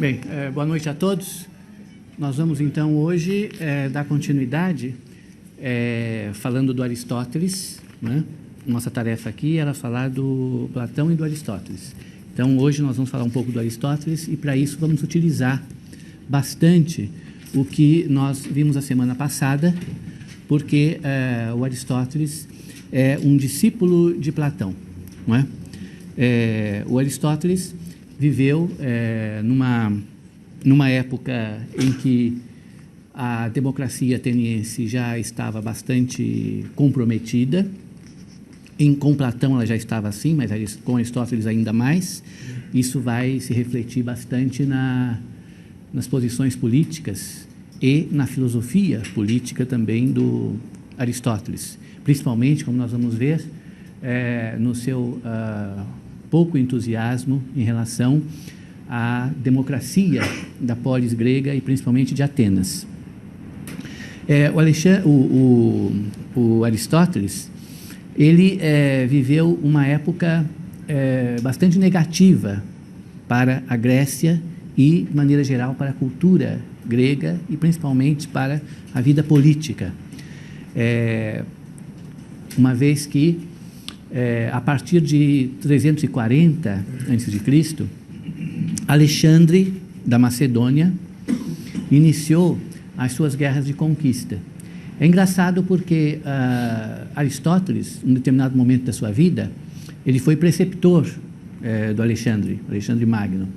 Bem, boa noite a todos. Nós vamos então hoje dar continuidade falando do Aristóteles, né? Nossa tarefa aqui era falar do Platão e do Aristóteles. Então hoje nós vamos falar um pouco do Aristóteles e para isso vamos utilizar bastante o que nós vimos a semana passada, porque o Aristóteles é um discípulo de Platão, não é? O Aristóteles viveu numa época em que a democracia ateniense já estava bastante comprometida. Com Platão ela já estava assim, mas com Aristóteles ainda mais. Isso vai se refletir bastante nas posições políticas e na filosofia política também do Aristóteles. Principalmente, como nós vamos ver, no seu pouco entusiasmo em relação à democracia da polis grega e principalmente de Atenas. O Aristóteles, ele viveu uma época bastante negativa para a Grécia e, de maneira geral, para a cultura grega e principalmente para a vida política. Uma vez que, a partir de 340 a.C., Alexandre da Macedônia iniciou as suas guerras de conquista. É engraçado porque Aristóteles, em um determinado momento da sua vida, ele foi preceptor do Alexandre Magno.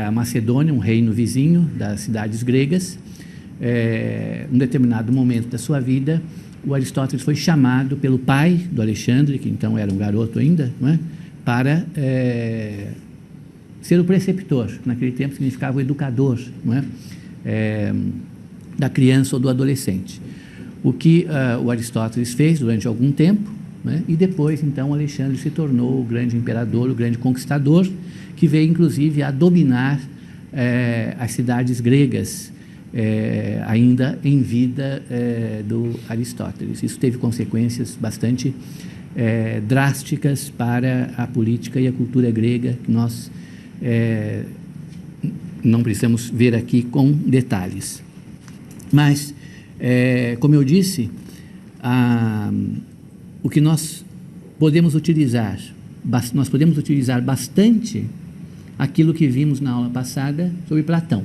A Macedônia, um reino vizinho das cidades gregas, em um determinado momento da sua vida, o Aristóteles foi chamado pelo pai do Alexandre, que então era um garoto ainda, não é? Para ser o preceptor. Naquele tempo significava o educador, não é? Da criança ou do adolescente. O que o Aristóteles fez durante algum tempo, né? E depois, então, Alexandre se tornou o grande imperador, o grande conquistador, que veio, inclusive, a dominar as cidades gregas, ainda em vida do Aristóteles. Isso teve consequências bastante drásticas para a política e a cultura grega, que nós não precisamos ver aqui com detalhes. Mas, como eu disse, o que nós podemos utilizar bastante aquilo que vimos na aula passada sobre Platão.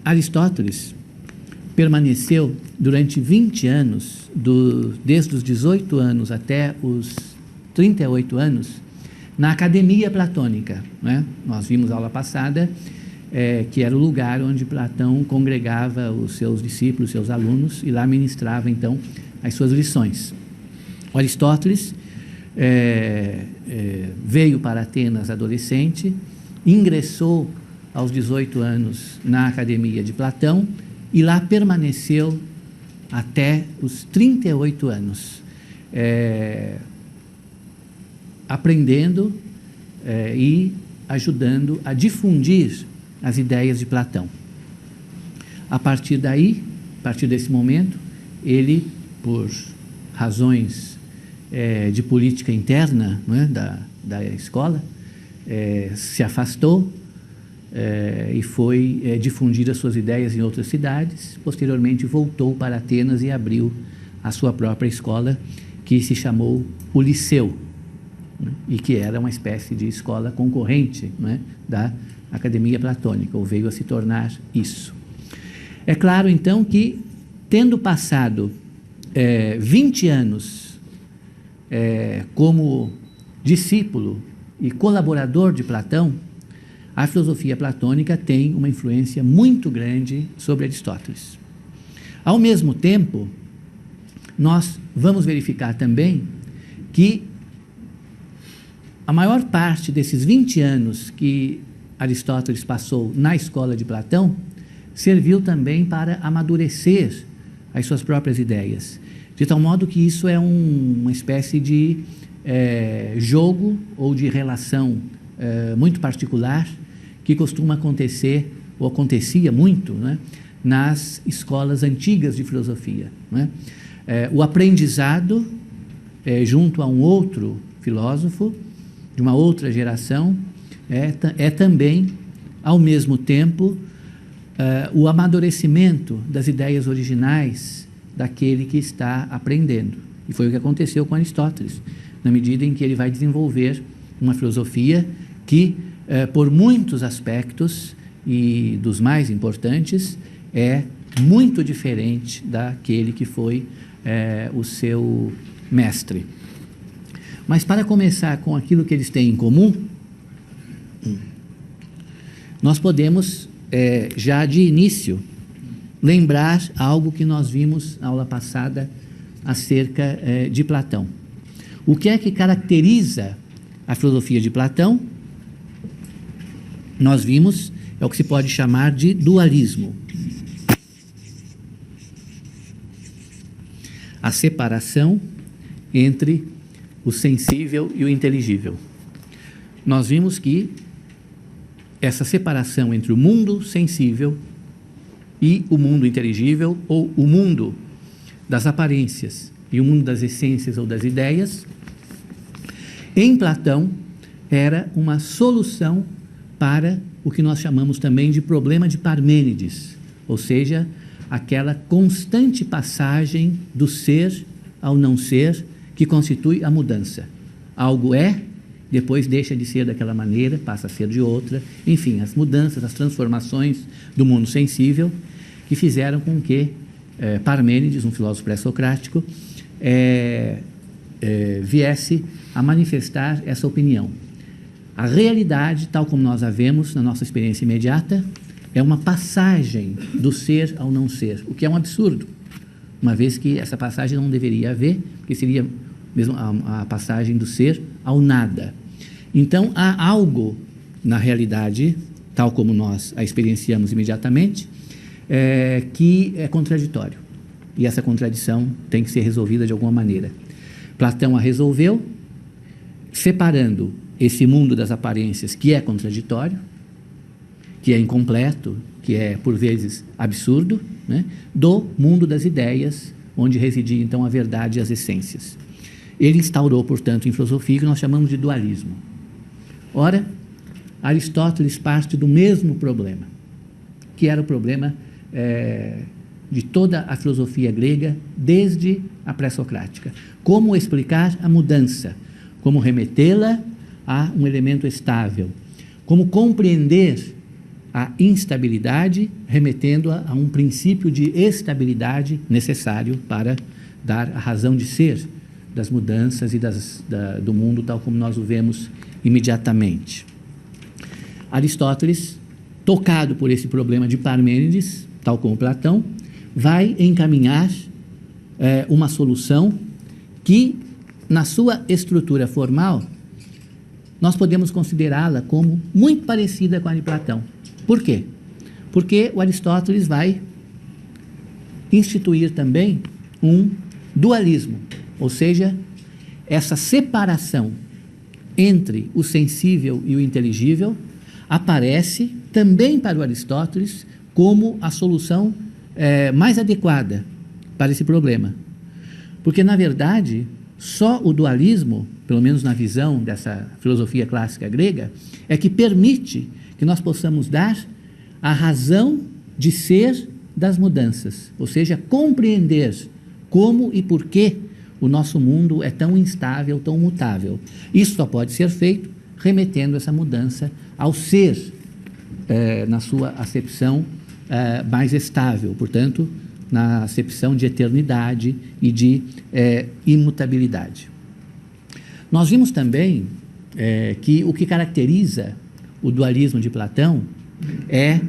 Aristóteles permaneceu durante 20 anos, desde os 18 anos até os 38 anos, na Academia Platônica, né? Nós vimos na aula passada que era o lugar onde Platão congregava os seus discípulos, seus alunos, e lá ministrava, então, as suas lições. O Aristóteles veio para Atenas adolescente, ingressou aos 18 anos na Academia de Platão e lá permaneceu até os 38 anos, aprendendo e ajudando a difundir as ideias de Platão. A partir desse momento, ele, por razões de política interna, não é, da escola, se afastou e foi difundir as suas ideias em outras cidades. Posteriormente voltou para Atenas e abriu a sua própria escola, que se chamou o Liceu, né, e que era uma espécie de escola concorrente, né, da Academia Platônica, ou veio a se tornar isso. É claro, então, que, tendo passado 20 anos como discípulo e colaborador de Platão, a filosofia platônica tem uma influência muito grande sobre Aristóteles. Ao mesmo tempo, nós vamos verificar também que a maior parte desses 20 anos que Aristóteles passou na escola de Platão serviu também para amadurecer as suas próprias ideias, de tal modo que isso é uma espécie de jogo ou de relação muito particular que costuma acontecer, ou acontecia muito, né, nas escolas antigas de filosofia, né? O aprendizado junto a um outro filósofo de uma outra geração é também, ao mesmo tempo, o amadurecimento das ideias originais daquele que está aprendendo. E foi o que aconteceu com Aristóteles, na medida em que ele vai desenvolver uma filosofia que, por muitos aspectos, e dos mais importantes, é muito diferente daquele que foi o seu mestre. Mas para começar com aquilo que eles têm em comum, nós podemos, já de início, lembrar algo que nós vimos na aula passada acerca de Platão. O que é que caracteriza a filosofia de Platão? Nós vimos, é o que se pode chamar de dualismo. A separação entre o sensível e o inteligível. Nós vimos que essa separação entre o mundo sensível e o mundo inteligível, ou o mundo das aparências e o mundo das essências ou das ideias, em Platão, era uma solução para o que nós chamamos também de problema de Parmênides, ou seja, aquela constante passagem do ser ao não ser que constitui a mudança. Algo é, depois deixa de ser daquela maneira, passa a ser de outra, enfim, as mudanças, as transformações do mundo sensível que fizeram com que Parmênides, um filósofo pré-socrático, viesse a manifestar essa opinião. A realidade, tal como nós a vemos na nossa experiência imediata, é uma passagem do ser ao não ser, o que é um absurdo, uma vez que essa passagem não deveria haver, porque seria mesmo a passagem do ser ao nada. Então, há algo na realidade, tal como nós a experienciamos imediatamente, que é contraditório. E essa contradição tem que ser resolvida de alguma maneira. Platão a resolveu, separando esse mundo das aparências, que é contraditório, que é incompleto, que é, por vezes, absurdo, né, do mundo das ideias, onde residia, então, a verdade e as essências. Ele instaurou, portanto, em filosofia, o que nós chamamos de dualismo. Ora, Aristóteles parte do mesmo problema, que era o problema de toda a filosofia grega, desde a pré-socrática. Como explicar a mudança, como remetê-la a um elemento estável, como compreender a instabilidade, remetendo-a a um princípio de estabilidade necessário para dar a razão de ser das mudanças e do mundo tal como nós o vemos imediatamente. Aristóteles, tocado por esse problema de Parmênides, tal como Platão, vai encaminhar uma solução que, na sua estrutura formal, nós podemos considerá-la como muito parecida com a de Platão. Por quê? Porque o Aristóteles vai instituir também um dualismo, ou seja, essa separação entre o sensível e o inteligível aparece também para o Aristóteles como a solução mais adequada para esse problema. Porque, na verdade, só o dualismo, pelo menos na visão dessa filosofia clássica grega, é que permite que nós possamos dar a razão de ser das mudanças, ou seja, compreender como e por que o nosso mundo é tão instável, tão mutável. Isso só pode ser feito remetendo essa mudança ao ser, na sua acepção mais estável, portanto, na acepção de eternidade e de imutabilidade. Nós vimos também que o que caracteriza o dualismo de Platão é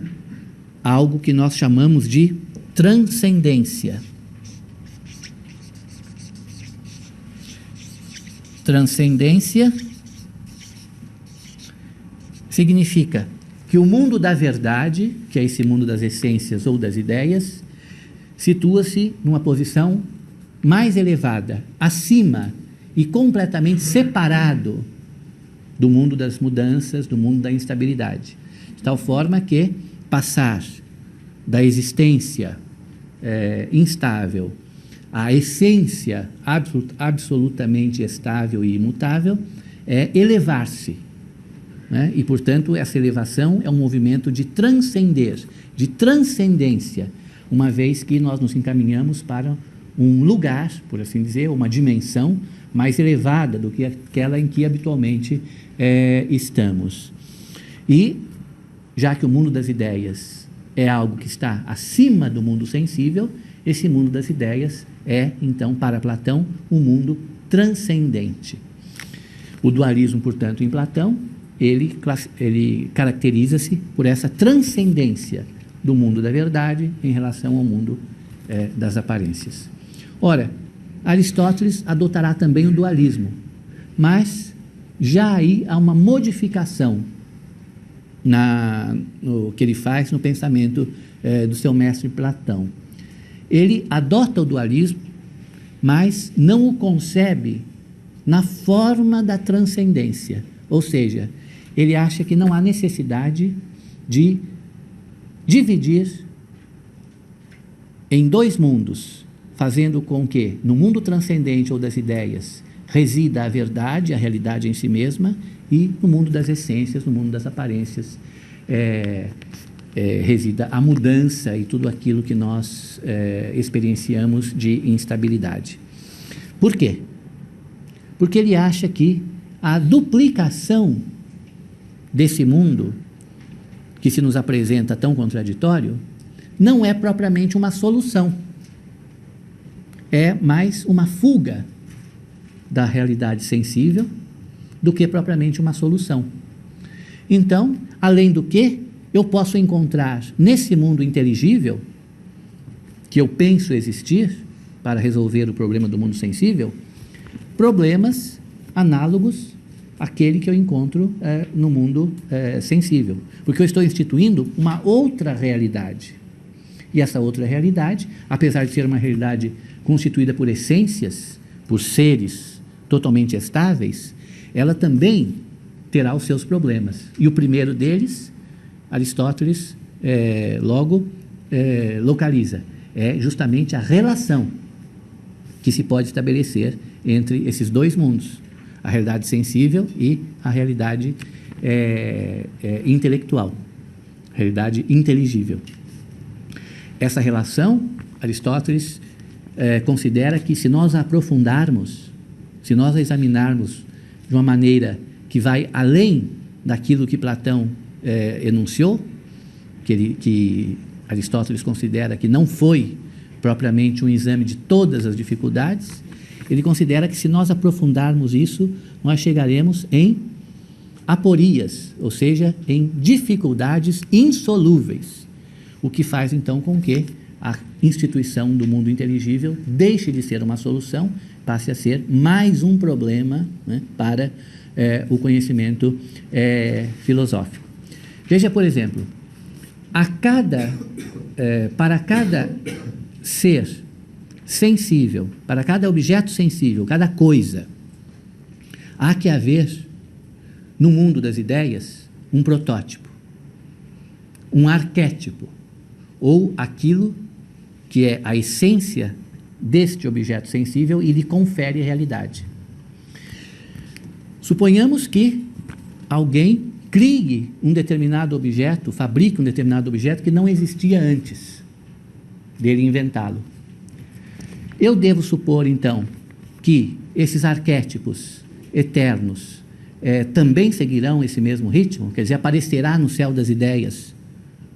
algo que nós chamamos de transcendência. Transcendência significa que o mundo da verdade, que é esse mundo das essências ou das ideias, situa-se numa posição mais elevada, acima e completamente separado do mundo das mudanças, do mundo da instabilidade. De tal forma que passar da existência instável à essência absolutamente estável e imutável é elevar-se né? E, portanto, essa elevação é um movimento de transcender, de transcendência, uma vez que nós nos encaminhamos para um lugar, por assim dizer, uma dimensão mais elevada do que aquela em que habitualmente estamos. E, já que o mundo das ideias é algo que está acima do mundo sensível, esse mundo das ideias é, então, para Platão, um mundo transcendente. O dualismo, portanto, em Platão, ele caracteriza-se por essa transcendência do mundo da verdade em relação ao mundo das aparências. Ora, Aristóteles adotará também o dualismo, mas já aí há uma modificação no que ele faz no pensamento do seu mestre Platão. Ele adota o dualismo, mas não o concebe na forma da transcendência, ou seja, ele acha que não há necessidade de dividir em dois mundos, fazendo com que, no mundo transcendente ou das ideias, resida a verdade, a realidade em si mesma, e no mundo das essências, no mundo das aparências, resida a mudança e tudo aquilo que nós experienciamos de instabilidade. Por quê? Porque ele acha que a duplicação desse mundo, que se nos apresenta tão contraditório, não é propriamente uma solução. É mais uma fuga da realidade sensível do que propriamente uma solução. Então, além do que, eu posso encontrar nesse mundo inteligível, que eu penso existir para resolver o problema do mundo sensível, problemas análogos àquele que eu encontro no mundo sensível. Porque eu estou instituindo uma outra realidade. E essa outra realidade, apesar de ser uma realidade constituída por essências, por seres totalmente estáveis, ela também terá os seus problemas. E o primeiro deles, Aristóteles localiza, é justamente a relação que se pode estabelecer entre esses dois mundos, a realidade sensível e a realidade intelectual, realidade inteligível. Essa relação, Aristóteles considera que, se nós a aprofundarmos, se nós a examinarmos de uma maneira que vai além daquilo que Platão enunciou, que Aristóteles considera que não foi propriamente um exame de todas as dificuldades, ele considera que, se nós aprofundarmos isso, nós chegaremos em aporias, ou seja, em dificuldades insolúveis, o que faz então com que a instituição do mundo inteligível deixe de ser uma solução, passe a ser mais um problema, né, para o conhecimento filosófico. Veja, por exemplo, para cada ser sensível, para cada objeto sensível, cada coisa, há que haver, no mundo das ideias, um protótipo, um arquétipo, ou aquilo que é a essência deste objeto sensível e lhe confere realidade. Suponhamos que alguém crie um determinado objeto, fabrique um determinado objeto que não existia antes dele inventá-lo. Eu devo supor, então, que esses arquétipos eternos também seguirão esse mesmo ritmo? Quer dizer, aparecerá no céu das ideias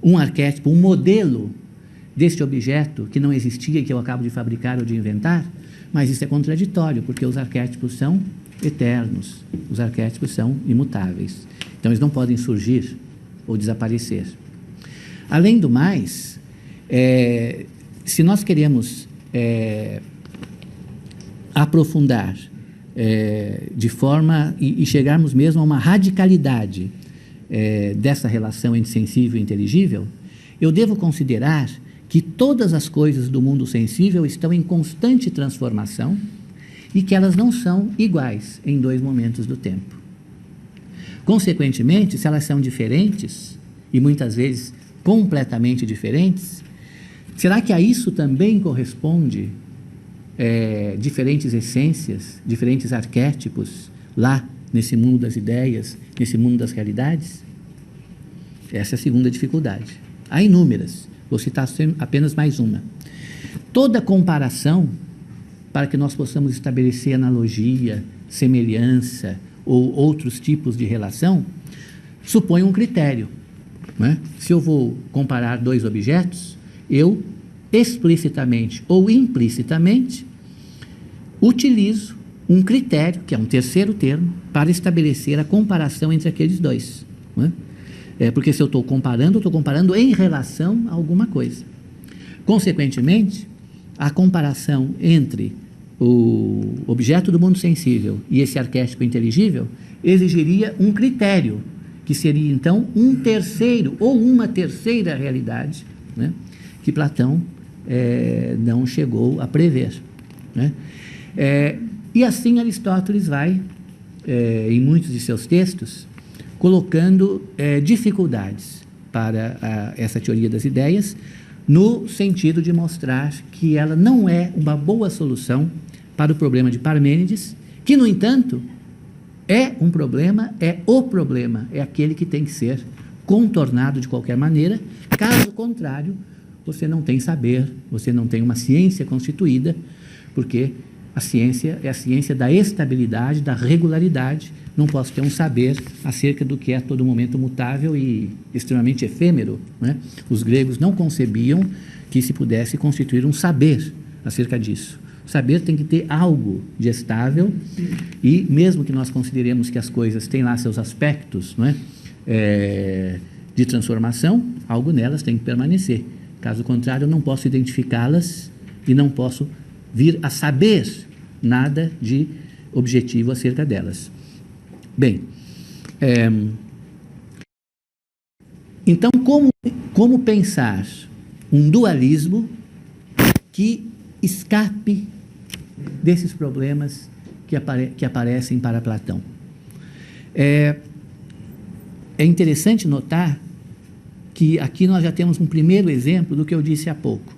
um arquétipo, um modelo deste objeto que não existia e que eu acabo de fabricar ou de inventar? Mas isso é contraditório, porque os arquétipos são eternos, os arquétipos são imutáveis. Então, eles não podem surgir ou desaparecer. Além do mais, se nós queremos aprofundar de forma e chegarmos mesmo a uma radicalidade dessa relação entre sensível e inteligível, eu devo considerar que todas as coisas do mundo sensível estão em constante transformação e que elas não são iguais em dois momentos do tempo. Consequentemente, se elas são diferentes, e muitas vezes completamente diferentes, será que a isso também corresponde diferentes essências, diferentes arquétipos lá nesse mundo das ideias, nesse mundo das realidades? Essa é a segunda dificuldade. Há inúmeras, vou citar apenas mais uma. Toda comparação, para que nós possamos estabelecer analogia, semelhança ou outros tipos de relação, supõe um critério. Não é? Se eu vou comparar dois objetos, eu explicitamente ou implicitamente utilizo um critério, que é um terceiro termo, para estabelecer a comparação entre aqueles dois. Não é? Porque se eu estou comparando em relação a alguma coisa. Consequentemente, a comparação entre o objeto do mundo sensível e esse arquétipo inteligível exigiria um critério, que seria então um terceiro ou uma terceira realidade, né, que Platão não chegou a prever. Né? E assim Aristóteles vai, em muitos de seus textos, colocando dificuldades para essa teoria das ideias, no sentido de mostrar que ela não é uma boa solução para o problema de Parmênides, que, no entanto, é um problema, é o problema, é aquele que tem que ser contornado de qualquer maneira. Caso contrário, você não tem saber, você não tem uma ciência constituída, porque a ciência é a ciência da estabilidade, da regularidade. Não posso ter um saber acerca do que é a todo momento mutável e extremamente efêmero. Né? Os gregos não concebiam que se pudesse constituir um saber acerca disso. O saber tem que ter algo de estável e, mesmo que nós consideremos que as coisas têm lá seus aspectos, não é? De transformação, algo nelas tem que permanecer. Caso contrário, eu não posso identificá-las e não posso vir a saber nada de objetivo acerca delas. Bem, então, como pensar um dualismo que escape desses problemas que aparecem para Platão? É interessante notar que aqui nós já temos um primeiro exemplo do que eu disse há pouco.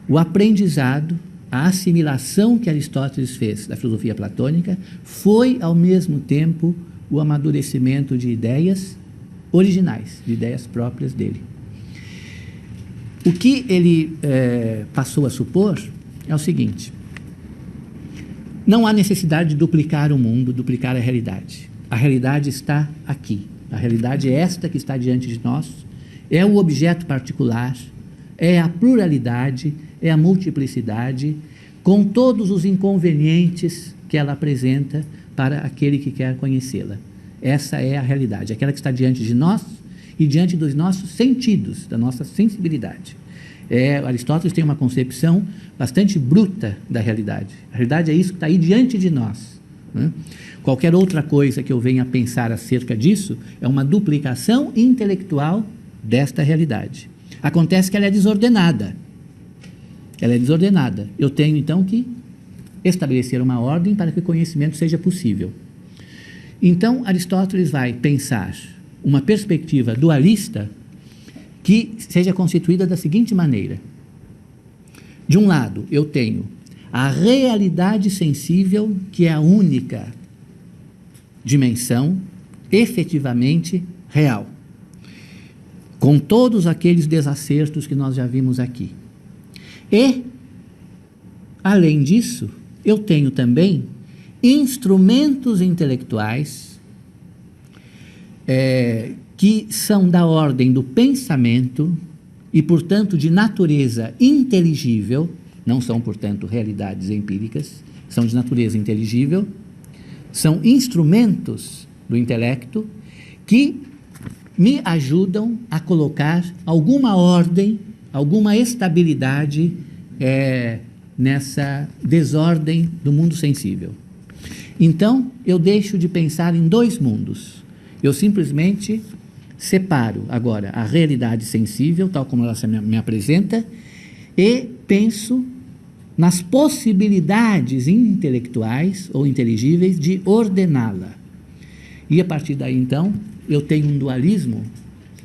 O aprendizado, a assimilação que Aristóteles fez da filosofia platônica foi, ao mesmo tempo, o amadurecimento de ideias originais, de ideias próprias dele. O que ele passou a supor é o seguinte: não há necessidade de duplicar o mundo, duplicar a realidade. A realidade está aqui. A realidade é esta que está diante de nós, é o objeto particular, é a pluralidade, é a multiplicidade, com todos os inconvenientes que ela apresenta para aquele que quer conhecê-la. Essa é a realidade, aquela que está diante de nós e diante dos nossos sentidos, da nossa sensibilidade. Aristóteles tem uma concepção bastante bruta da realidade. A realidade é isso que está aí diante de nós. Né? Qualquer outra coisa que eu venha a pensar acerca disso é uma duplicação intelectual desta realidade. Acontece que ela é desordenada. Ela é desordenada. Eu tenho, então, que estabelecer uma ordem para que o conhecimento seja possível. Então, Aristóteles vai pensar uma perspectiva dualista que seja constituída da seguinte maneira. De um lado, eu tenho a realidade sensível, que é a única dimensão efetivamente real, com todos aqueles desacertos que nós já vimos aqui. E, além disso, eu tenho também instrumentos intelectuais que são da ordem do pensamento e, portanto, de natureza inteligível, não são, portanto, realidades empíricas, são de natureza inteligível, são instrumentos do intelecto que me ajudam a colocar alguma ordem, alguma estabilidade nessa desordem do mundo sensível. Então, eu deixo de pensar em dois mundos. Eu simplesmente separo agora a realidade sensível, tal como ela me apresenta, e penso nas possibilidades intelectuais ou inteligíveis de ordená-la. E a partir daí, então, eu tenho um dualismo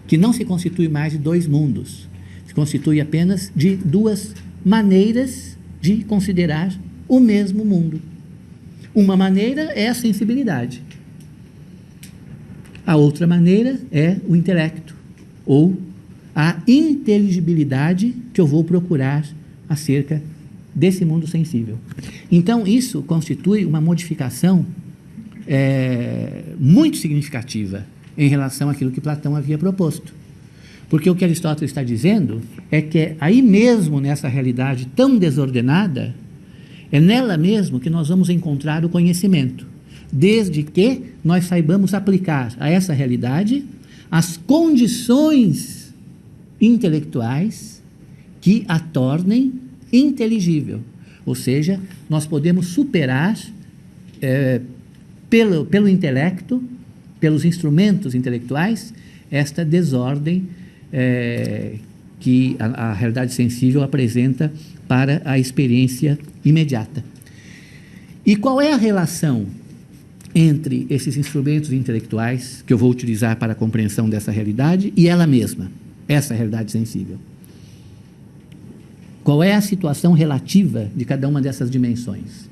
que não se constitui mais de dois mundos, se constitui apenas de duas maneiras de considerar o mesmo mundo. Uma maneira é a sensibilidade. A outra maneira é o intelecto, ou a inteligibilidade que eu vou procurar acerca desse mundo sensível. Então, isso constitui uma modificação muito significativa em relação àquilo que Platão havia proposto. Porque o que Aristóteles está dizendo é que aí mesmo, nessa realidade tão desordenada, é nela mesmo que nós vamos encontrar o conhecimento, desde que nós saibamos aplicar a essa realidade as condições intelectuais que a tornem inteligível. Ou seja, nós podemos superar pelo intelecto, pelos instrumentos intelectuais, esta desordem que a realidade sensível apresenta para a experiência imediata. E qual é a relação entre esses instrumentos intelectuais que eu vou utilizar para a compreensão dessa realidade e ela mesma, essa realidade sensível? Qual é a situação relativa de cada uma dessas dimensões?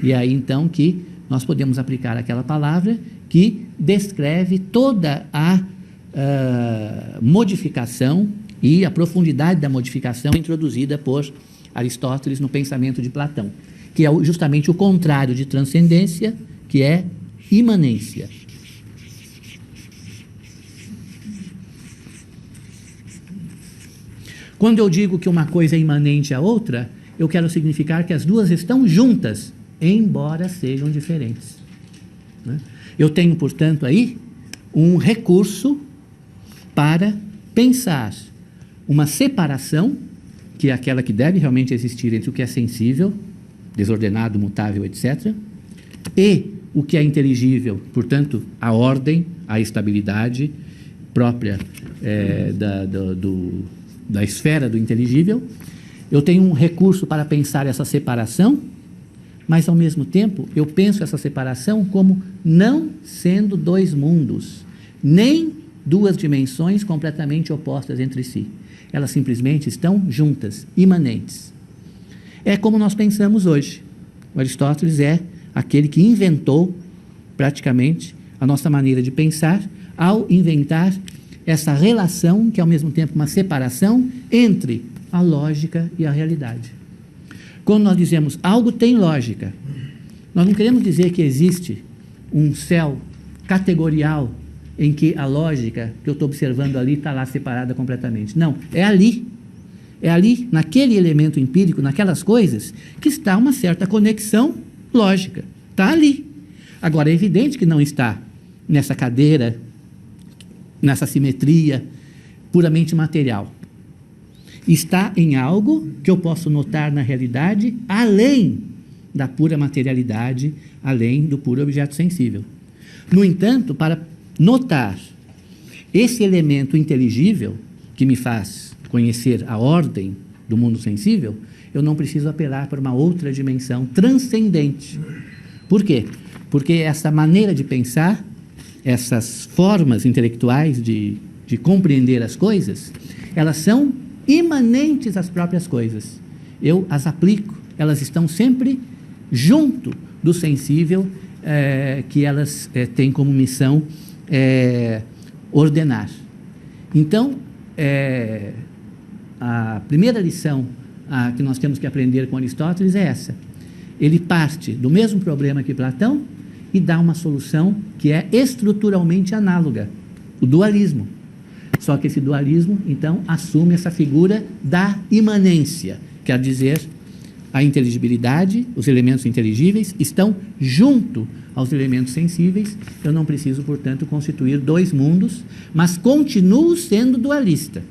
E é aí, então, que nós podemos aplicar aquela palavra que descreve toda a modificação e a profundidade da modificação introduzida por Aristóteles no pensamento de Platão, que é justamente o contrário de transcendência, que é imanência. Quando eu digo que uma coisa é imanente à outra, eu quero significar que as duas estão juntas, embora sejam diferentes. Eu tenho, portanto, aí um recurso para pensar uma separação, que é aquela que deve realmente existir entre o que é sensível, desordenado, mutável, etc., e o que é inteligível, portanto, a ordem, a estabilidade própria da esfera do inteligível. Eu tenho um recurso para pensar essa separação, mas, ao mesmo tempo, eu penso essa separação como não sendo dois mundos, nem duas dimensões completamente opostas entre si. Elas simplesmente estão juntas, imanentes. É como nós pensamos hoje. O Aristóteles é aquele que inventou, praticamente, a nossa maneira de pensar, ao inventar essa relação, que é ao mesmo tempo uma separação, entre a lógica e a realidade. Quando nós dizemos algo tem lógica, nós não queremos dizer que existe um céu categorial em que a lógica que eu estou observando ali está lá separada completamente. Não, é ali, naquele elemento empírico, naquelas coisas, que está uma certa conexão lógica. Está ali. Agora, é evidente que não está nessa cadeira, nessa simetria puramente material. Está em algo que eu posso notar na realidade, além da pura materialidade, além do puro objeto sensível. No entanto, para notar esse elemento inteligível, que me faz conhecer a ordem do mundo sensível, eu não preciso apelar para uma outra dimensão transcendente. Por quê? Porque essa maneira de pensar, essas formas intelectuais de compreender as coisas, elas são imanentes às próprias coisas. Eu as aplico, elas estão sempre junto do sensível que elas têm como missão ordenar. Então, a primeira lição que nós temos que aprender com Aristóteles é essa. Ele parte do mesmo problema que Platão e dá uma solução que é estruturalmente análoga, o dualismo. Só que esse dualismo, então, assume essa figura da imanência, quer dizer, a inteligibilidade, os elementos inteligíveis estão junto aos elementos sensíveis. Eu não preciso, portanto, constituir dois mundos, mas continuo sendo dualista.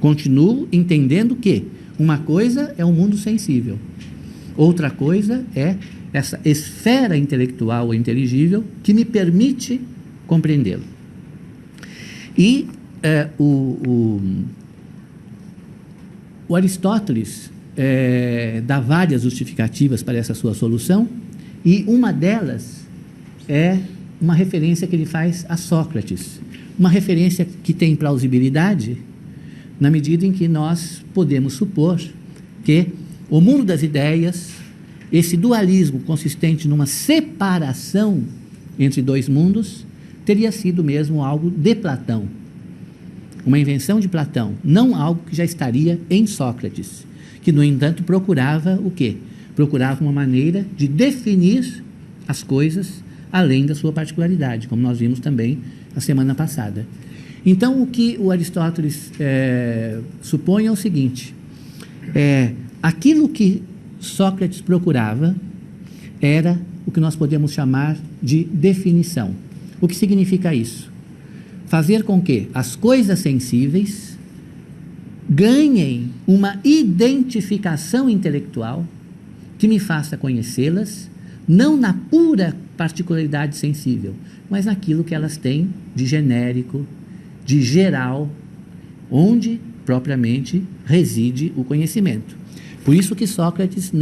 Continuo entendendo que uma coisa é o mundo sensível, outra coisa é essa esfera intelectual ou inteligível que me permite compreendê-lo. E o Aristóteles dá várias justificativas para essa sua solução, e uma delas é uma referência que ele faz a Sócrates, uma referência que tem plausibilidade na medida em que nós podemos supor que o mundo das ideias esse dualismo consistente numa separação entre dois mundos teria sido mesmo algo de Platão, uma invenção de Platão, não algo que já estaria em Sócrates, que, no entanto, procurava o quê? Procurava uma maneira de definir as coisas além da sua particularidade, como nós vimos também na semana passada. Então, o que o Aristóteles supõe é o seguinte: aquilo que Sócrates procurava era o que nós podemos chamar de definição. O que significa isso? Fazer com que as coisas sensíveis ganhem uma identificação intelectual que me faça conhecê-las, não na pura particularidade sensível, mas naquilo que elas têm de genérico, de geral, onde propriamente reside o conhecimento. Por isso que Sócrates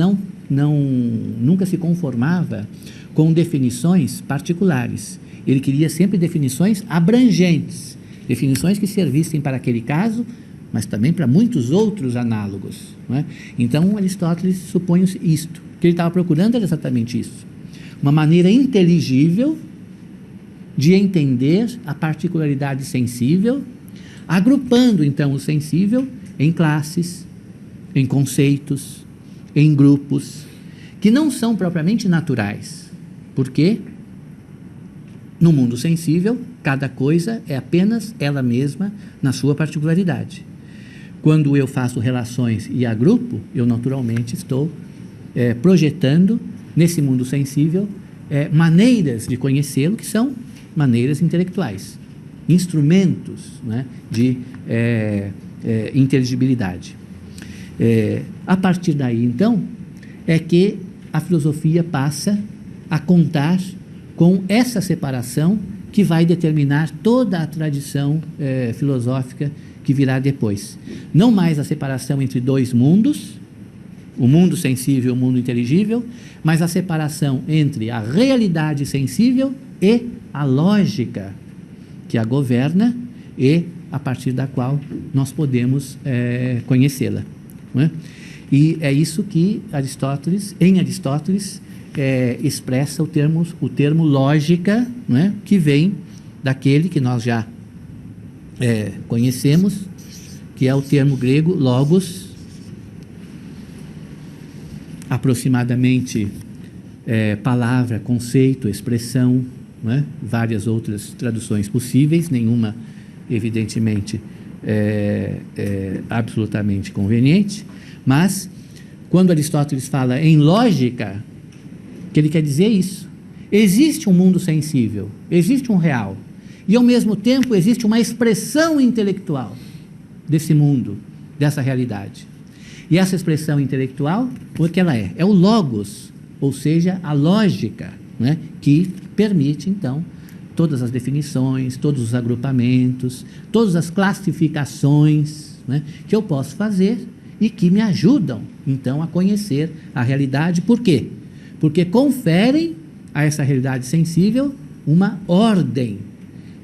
nunca se conformava com definições particulares. Ele queria sempre definições abrangentes, definições que servissem para aquele caso, mas também para muitos outros análogos, não é? Então, Aristóteles supõe isto. O que ele estava procurando era exatamente isso. Uma maneira inteligível de entender a particularidade sensível, agrupando, então, o sensível em classes, em conceitos, em grupos, que não são propriamente naturais. Por quê? No mundo sensível, cada coisa é apenas ela mesma na sua particularidade. Quando eu faço relações e agrupo, eu naturalmente estou projetando nesse mundo sensível maneiras de conhecê-lo que são maneiras intelectuais, instrumentos, né, de inteligibilidade. A partir daí, então, é que a filosofia passa a contar com essa separação que vai determinar toda a tradição filosófica que virá depois. Não mais a separação entre dois mundos, o mundo sensível e o mundo inteligível, mas a separação entre a realidade sensível e a lógica que a governa e a partir da qual nós podemos conhecê-la. Não é? E é isso que em Aristóteles, expressa o termo lógica, não é? Que vem daquele que nós já conhecemos, que é o termo grego logos, aproximadamente palavra, conceito, expressão, não é? Várias outras traduções possíveis, nenhuma, evidentemente, absolutamente conveniente, mas quando Aristóteles fala em lógica, que ele quer dizer isso. Existe um mundo sensível, existe um real, e ao mesmo tempo existe uma expressão intelectual desse mundo, dessa realidade. E essa expressão intelectual, o que ela é? É o logos, ou seja, a lógica, né, que permite, então, todas as definições, todos os agrupamentos, todas as classificações, né, que eu posso fazer e que me ajudam, então, a conhecer a realidade. Por quê? Porque conferem a essa realidade sensível uma ordem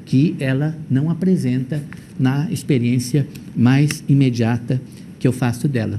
que ela não apresenta na experiência mais imediata que eu faço dela.